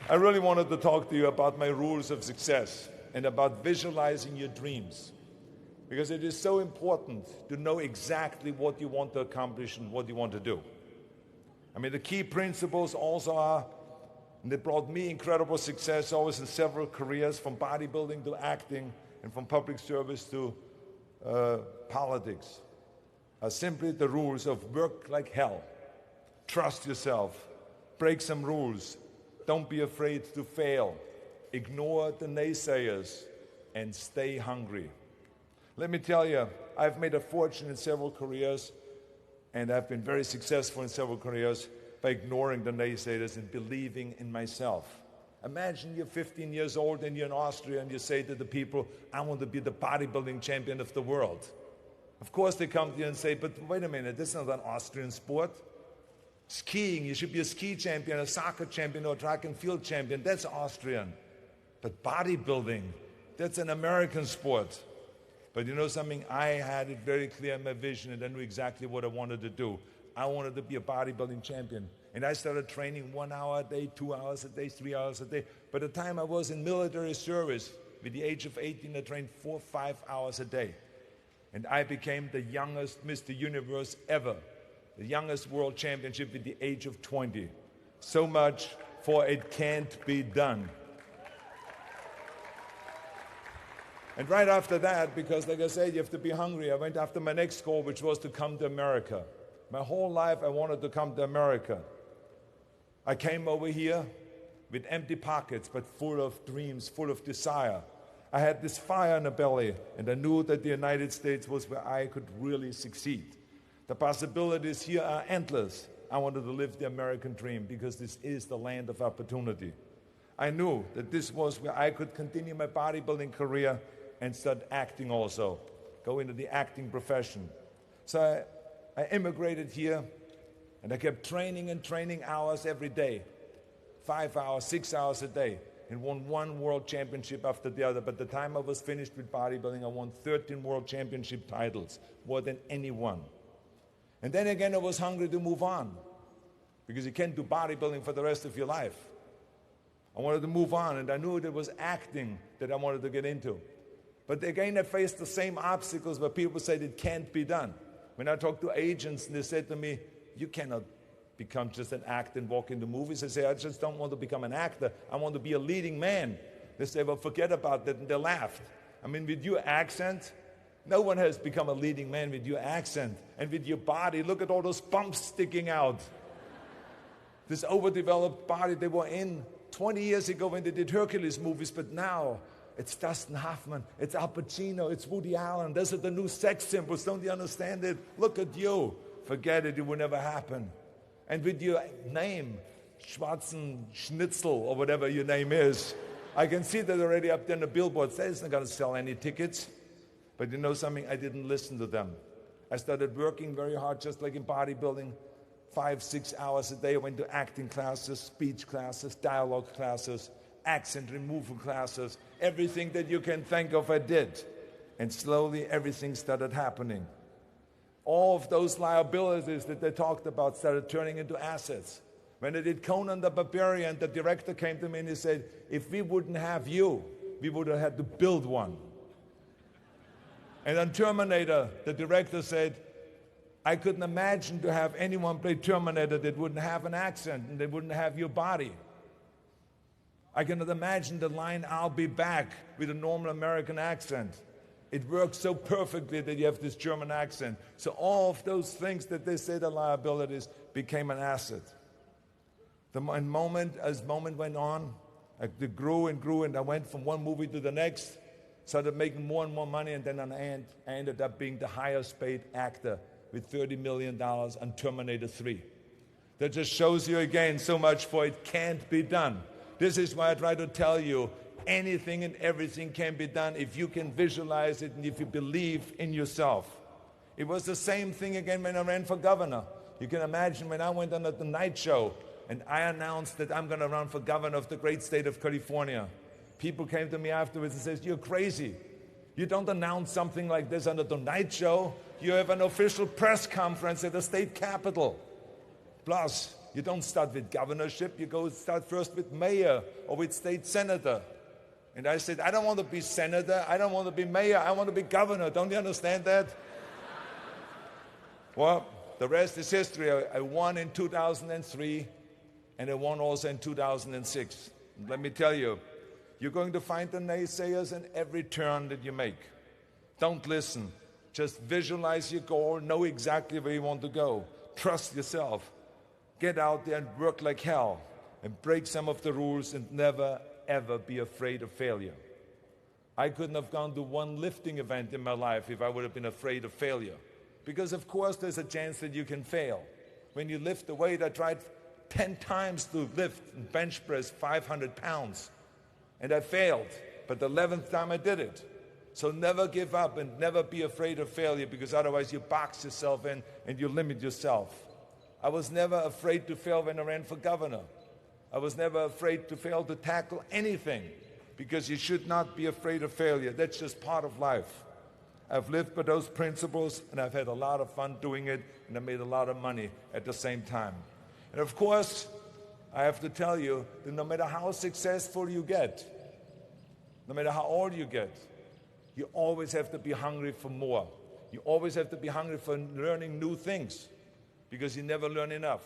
I really wanted to talk to you about my rules of success and about visualizing your dreams, because it is so important to know exactly what you want to accomplish and what you want to do. I mean, the key principles also are, and they brought me incredible success always in several careers, from bodybuilding to acting and from public service to politics, are simply the rules of work like hell, trust yourself, break some rules, don't be afraid to fail, ignore the naysayers, and stay hungry. Let me tell you, I've made a fortune in several careers, and I've been very successful in several careers by ignoring the naysayers and believing in myself. Imagine you're 15 years old and you're in Austria and you say to the people, I want to be the bodybuilding champion of the world. Of course they come to you and say, but wait a minute, this is not an Austrian sport. Skiing, you should be a ski champion, a soccer champion, or a track and field champion. That's Austrian. But bodybuilding, that's an American sport. But you know something? I had it very clear in my vision, and I knew exactly what I wanted to do. I wanted to be a bodybuilding champion. And I started training 1 hour a day, 2 hours a day, 3 hours a day. By the time I was in military service, with the age of 18, I trained 4 or 5 hours a day. And I became the youngest Mr. Universe ever. The youngest world championship at the age of 20. So much for it can't be done. And right after that, because like I said, you have to be hungry, I went after my next goal, which was to come to America. My whole life I wanted to come to America. I came over here with empty pockets, but full of dreams, full of desire. I had this fire in the belly, and I knew that the United States was where I could really succeed. The possibilities here are endless. I wanted to live the American dream because this is the land of opportunity. I knew that this was where I could continue my bodybuilding career and start acting also, go into the acting profession. So I immigrated here, and I kept training and training hours every day, 5 hours, 6 hours a day, and won one world championship after the other. By the time I was finished with bodybuilding, I won 13 world championship titles, more than anyone. And then again, I was hungry to move on, because you can't do bodybuilding for the rest of your life. I wanted to move on, and I knew it was acting that I wanted to get into. But again, I faced the same obstacles where people said it can't be done. When I talked to agents, and they said to me, you cannot become just an actor and walk into movies. I say, I just don't want to become an actor. I want to be a leading man. They say, well, forget about that, and they laughed. I mean, with your accent, no one has become a leading man with your accent. And with your body, look at all those bumps sticking out. This overdeveloped body they were in 20 years ago when they did Hercules movies, but now it's Dustin Hoffman, it's Al Pacino, it's Woody Allen. Those are the new sex symbols. Don't you understand it? Look at you. Forget it. It will never happen. And with your name, Schwarzenegger, or whatever your name is, I can see that already up there on the billboard. That isn't going to sell any tickets. But you know something? I didn't listen to them. I started working very hard, just like in bodybuilding, 5, 6 hours a day. I went to acting classes, speech classes, dialogue classes, accent removal classes. Everything that you can think of, I did. And slowly, everything started happening. All of those liabilities that they talked about started turning into assets. When I did Conan the Barbarian, the director came to me and he said, if we wouldn't have you, we would have had to build one. And on Terminator, the director said, I couldn't imagine to have anyone play Terminator that wouldn't have an accent and that wouldn't have your body. I cannot imagine the line, I'll be back, with a normal American accent. It works so perfectly that you have this German accent. So all of those things that they said are liabilities became an asset. As moment went on, it grew and grew, and I went from one movie to the next, started making more and more money, and then I ended up being the highest paid actor with $30 million on Terminator 3. That just shows you again so much for it can't be done. This is why I try to tell you, anything and everything can be done if you can visualize it and if you believe in yourself. It was the same thing again when I ran for governor. You can imagine when I went on the Tonight Show and I announced that I'm going to run for governor of the great state of California. People came to me afterwards and said, you're crazy. You don't announce something like this on the Tonight Show. You have an official press conference at the state capitol. Plus, You don't start with governorship, you start first with mayor or with state senator. And I said, I don't want to be senator, I don't want to be mayor, I want to be governor. Don't you understand that? Well, the rest is history. I won in 2003, and I won also in 2006. And let me tell you, you're going to find the naysayers in every turn that you make. Don't listen. Just visualize your goal, know exactly where you want to go. Trust yourself. Get out there and work like hell, and break some of the rules, and never, ever be afraid of failure. I couldn't have gone to one lifting event in my life if I would have been afraid of failure. Because of course there's a chance that you can fail. When you lift the weight, I tried 10 times to lift and bench press 500 pounds. And I failed, but the 11th time I did it. So never give up and never be afraid of failure, because otherwise you box yourself in and you limit yourself. I was never afraid to fail when I ran for governor. I was never afraid to fail to tackle anything, because you should not be afraid of failure. That's just part of life. I've lived by those principles, and I've had a lot of fun doing it, and I made a lot of money at the same time. And of course, I have to tell you that no matter how successful you get, no matter how old you get, you always have to be hungry for more. You always have to be hungry for learning new things, because you never learn enough.